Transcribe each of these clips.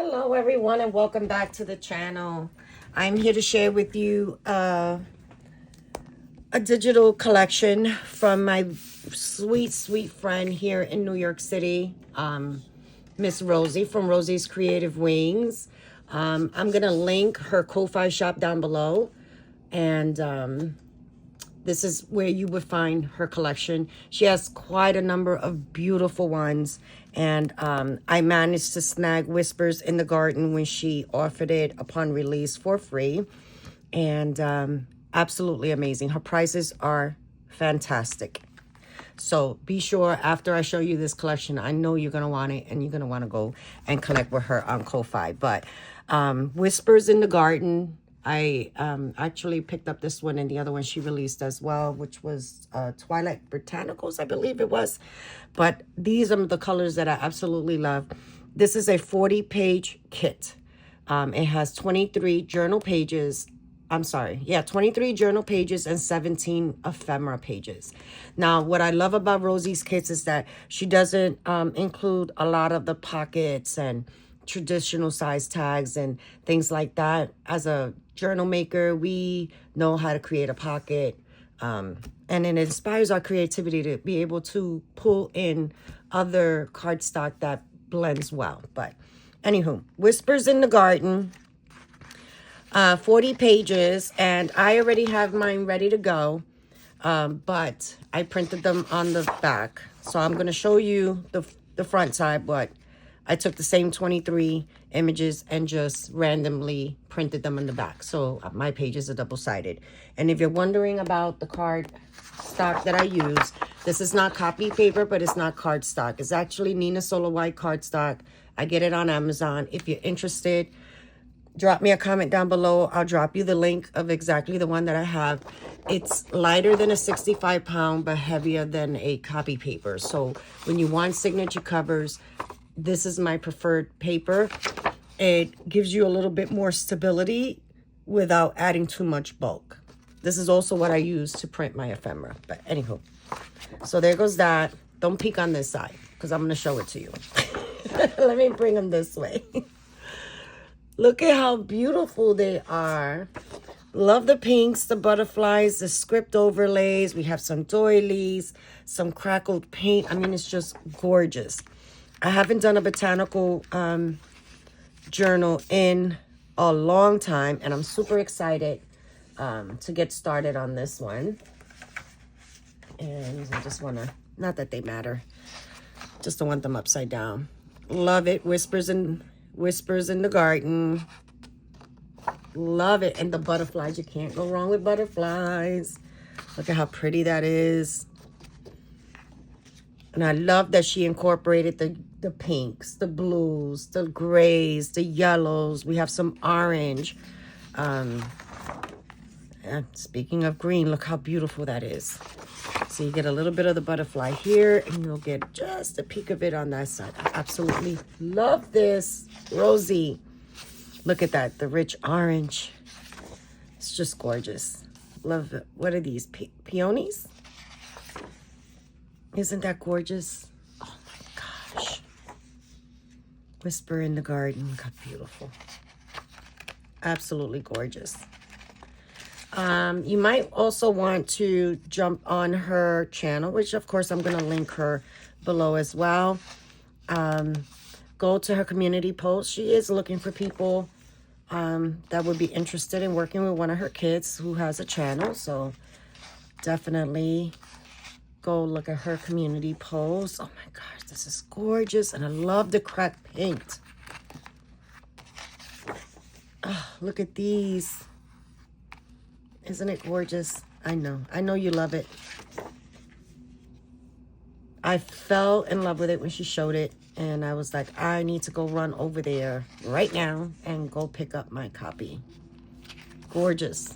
Hello everyone and welcome back to the channel. I'm here to share with you a digital collection from my sweet friend here in New York City, Miss Rosie from Rosie's Creative Wings. I'm gonna link her Ko-Fi shop down below, and this is where you would find her collection. She has quite a number of beautiful ones. And I managed to snag Whispers in the Garden when she offered it upon release for free. And absolutely amazing. Her prices are fantastic. So be sure after I show you this collection, I know you're going to want it and you're going to want to go and connect with her on Ko-Fi. But Whispers in the Garden, I actually picked up this one and the other one she released as well, which was Twilight Botanicals, I believe it was. But these are the colors that I absolutely love. This is a 40-page kit. It has 23 journal pages. 23 journal pages and 17 ephemera pages. Now, what I love about Rosie's kits is that she doesn't include a lot of the pockets and traditional size tags and things like that. As a journal maker, we know how to create a pocket, and it inspires our creativity to be able to pull in other cardstock that blends well. But anywho, Whispers in the Garden, 40 pages, and I already have mine ready to go, but I printed them on the back. So I'm going to show you the front side, but I took the same 23 images and just randomly printed them on the back. So my pages are double-sided. And if you're wondering about the card stock that I use, this is not copy paper, but it's not card stock. It's actually Nina Solar White cardstock. I get it on Amazon. If you're interested, drop me a comment down below. I'll drop you the link of exactly the one that I have. It's lighter than a 65-pound, but heavier than a copy paper. So when you want signature covers, this is my preferred paper. It gives you a little bit more stability without adding too much bulk. This is also what I use to print my ephemera. But anywho, so there goes that. Don't peek on this side because I'm going to show it to you. Let me bring them this way. Look at how beautiful they are. Love the pinks, the butterflies, the script overlays. We have some doilies, some crackled paint. I mean, it's just gorgeous. I haven't done a botanical journal in a long time, and I'm super excited to get started on this one. And I just want to, not that they matter, just don't want them upside down. Love it. Whispers in the Garden. Love it. And the butterflies, you can't go wrong with butterflies. Look at how pretty that is. And I love that she incorporated the pinks, the blues, the grays, the yellows. We have some orange. And speaking of green, look how beautiful that is. So you get a little bit of the butterfly here, and you'll get just a peek of it on that side. I absolutely love this. Rosie, look at that, the rich orange. It's just gorgeous. Love it. What are these, peonies? Isn't that gorgeous? Oh my gosh. Whisper in the Garden. Look how beautiful. Absolutely gorgeous. You might also want to jump on her channel, which of course I'm going to link her below as well. Go to her community post. She is looking for people that would be interested in working with one of her kids who has a channel. So definitely go look at her community post. Oh my gosh, this is gorgeous. And I love the cracked paint. Oh, look at these. Isn't it gorgeous? I know you love it. I fell in love with it when she showed it, and I was like, I need to go run over there right now and go pick up my copy. Gorgeous.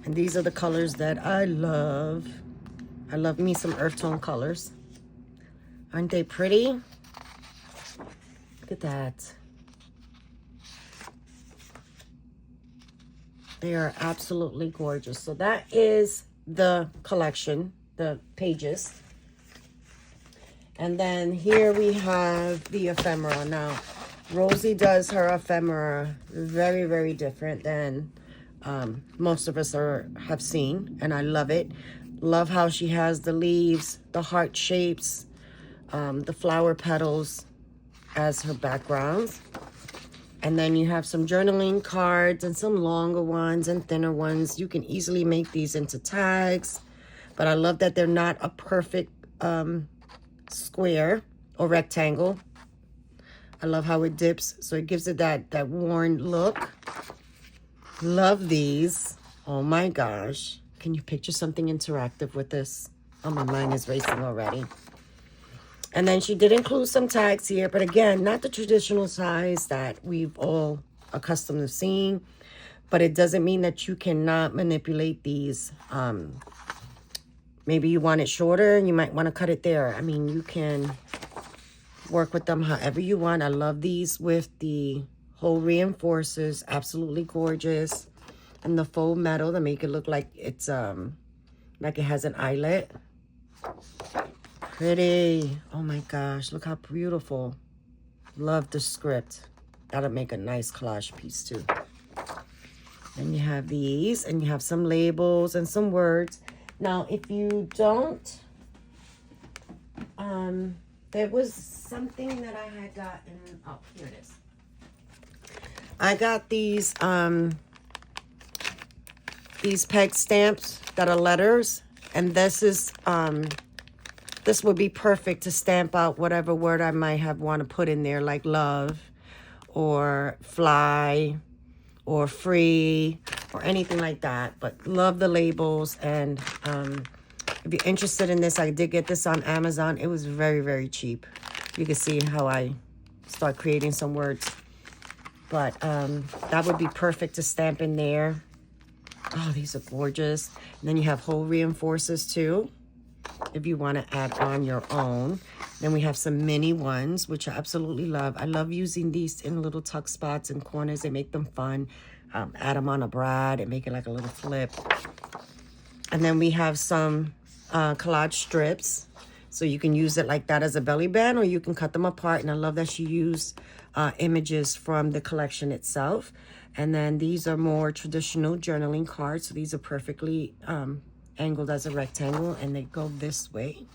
And these are the colors that I love. I love me some earth tone colors. Aren't they pretty? Look at that. They are absolutely gorgeous. So that is the collection, the pages. And then here we have the ephemera. Now, Rosie does her ephemera very, very different than most of us have seen, and I love it. Love how she has the leaves, the heart shapes, the flower petals as her backgrounds. And then you have some journaling cards and some longer ones and thinner ones. You can easily make these into tags, but I love that they're not a perfect square or rectangle. I love how it dips, so it gives it that worn look. Love these. Oh my gosh. Can you picture something interactive with this? Oh, my mind is racing already. And then she did include some tags here, but again, not the traditional size that we've all accustomed to seeing. But it doesn't mean that you cannot manipulate these. Maybe you want it shorter and you might want to cut it there. I mean, you can work with them however you want. I love these with the whole reinforcers. Absolutely gorgeous. And the faux metal to make it look like it's like it has an eyelet. Pretty. Oh my gosh, look how beautiful. Love the script. That'll make a nice collage piece too. Then you have these, and you have some labels and some words. Now, if you don't, there was something that I had gotten. Oh, here it is. I got these peg stamps that are letters, and this is this would be perfect to stamp out whatever word I might have want to put in there, like love or fly or free or anything like that. But love the labels. And if you're interested in this, I did get this on Amazon. It was very, very cheap. You can see how I start creating some words. But that would be perfect to stamp in there. Oh, these are gorgeous. And then you have whole reinforcers too, if you want to add on your own. Then we have some mini ones, which I absolutely love. I love using these in little tuck spots and corners. They make them fun. Add them on a brad and make it like a little flip. And then we have some collage strips. So you can use it like that as a belly band, or you can cut them apart. And I love that she used images from the collection itself. And then these are more traditional journaling cards. So these are perfectly angled as a rectangle, and they go this way.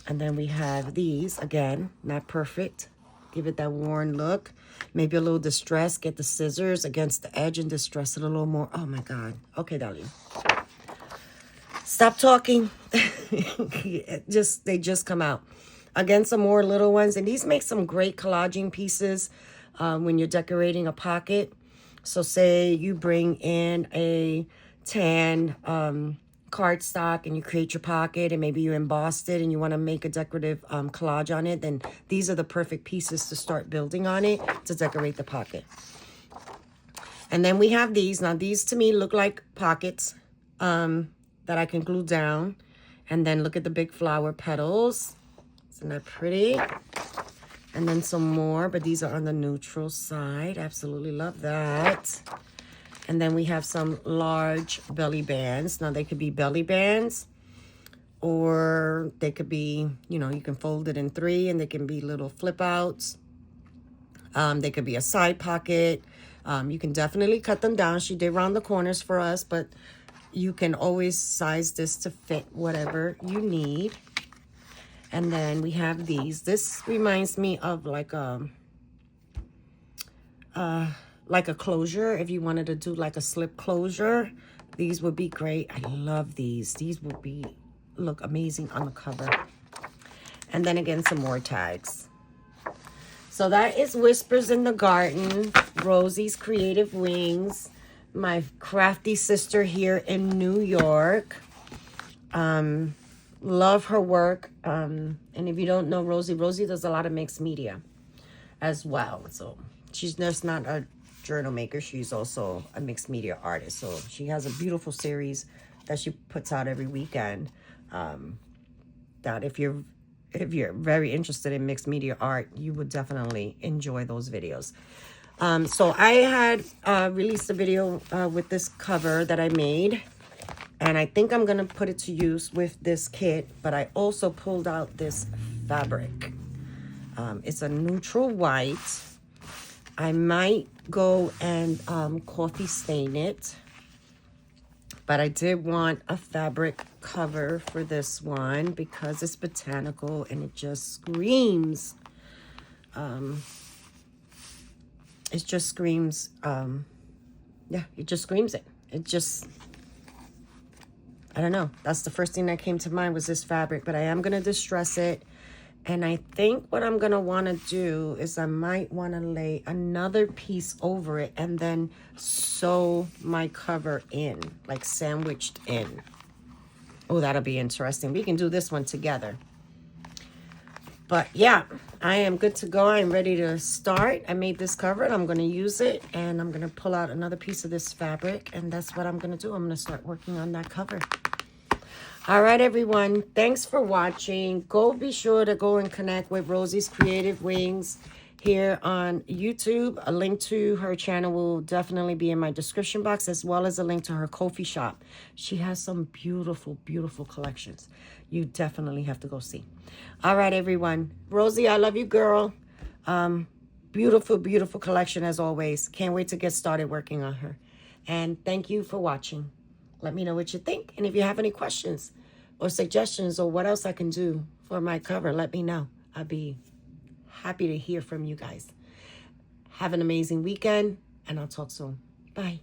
And then we have these, again, not perfect. Give it that worn look. Maybe a little distress. Get the scissors against the edge and distress it a little more. Oh my God. Okay, darling. Stop talking. They just come out. Again, some more little ones. And these make some great collaging pieces when you're decorating a pocket. So say you bring in a tan cardstock and you create your pocket, and maybe you embossed it and you want to make a decorative collage on it, then these are the perfect pieces to start building on it to decorate the pocket. And then we have these. Now these to me look like pockets that I can glue down. And then look at the big flower petals. Isn't that pretty? And then some more, but these are on the neutral side. Absolutely love that. And then we have some large belly bands. Now they could be belly bands, or they could be, you know, you can fold it in three, and they can be little flip outs. They could be a side pocket. You can definitely cut them down. She did round the corners for us, but you can always size this to fit whatever you need. And then we have these. This reminds me of like a closure. If you wanted to do like a slip closure, these would be great. I love these. These would look amazing on the cover. And then again, some more tags. So that is Whispers in the Garden, Rosie's Creative Wings, my crafty sister here in New York. Love her work. And if you don't know Rosie does a lot of mixed media as well. So she's just not a journal maker. She's also a mixed media artist. So she has a beautiful series that she puts out every weekend. That if you're very interested in mixed media art, you would definitely enjoy those videos. So I had released a video with this cover that I made. And I think I'm going to put it to use with this kit. But I also pulled out this fabric. It's a neutral white. I might go and coffee stain it. But I did want a fabric cover for this one because it's botanical and it just screams. It just screams, yeah, it just screams it. It just, I don't know. That's the first thing that came to mind was this fabric, but I am going to distress it. And I think what I'm going to want to do is I might want to lay another piece over it and then sew my cover in, like sandwiched in. Oh, that'll be interesting. We can do this one together. But yeah, I am good to go. I'm ready to start. I made this cover and I'm going to use it. And I'm going to pull out another piece of this fabric. And that's what I'm going to do. I'm going to start working on that cover. All right, everyone. Thanks for watching. Be sure to go and connect with Rosie's Creative Wings here on YouTube. A link to her channel will definitely be in my description box, as well as a link to her Ko-fi shop. She has some beautiful, beautiful collections. You definitely have to go see. All right, everyone. Rosie, I love you, girl. Beautiful, beautiful collection as always. Can't wait to get started working on her. And thank you for watching. Let me know what you think. And if you have any questions or suggestions or what else I can do for my cover, let me know. I'd be happy to hear from you guys. Have an amazing weekend, and I'll talk soon. Bye.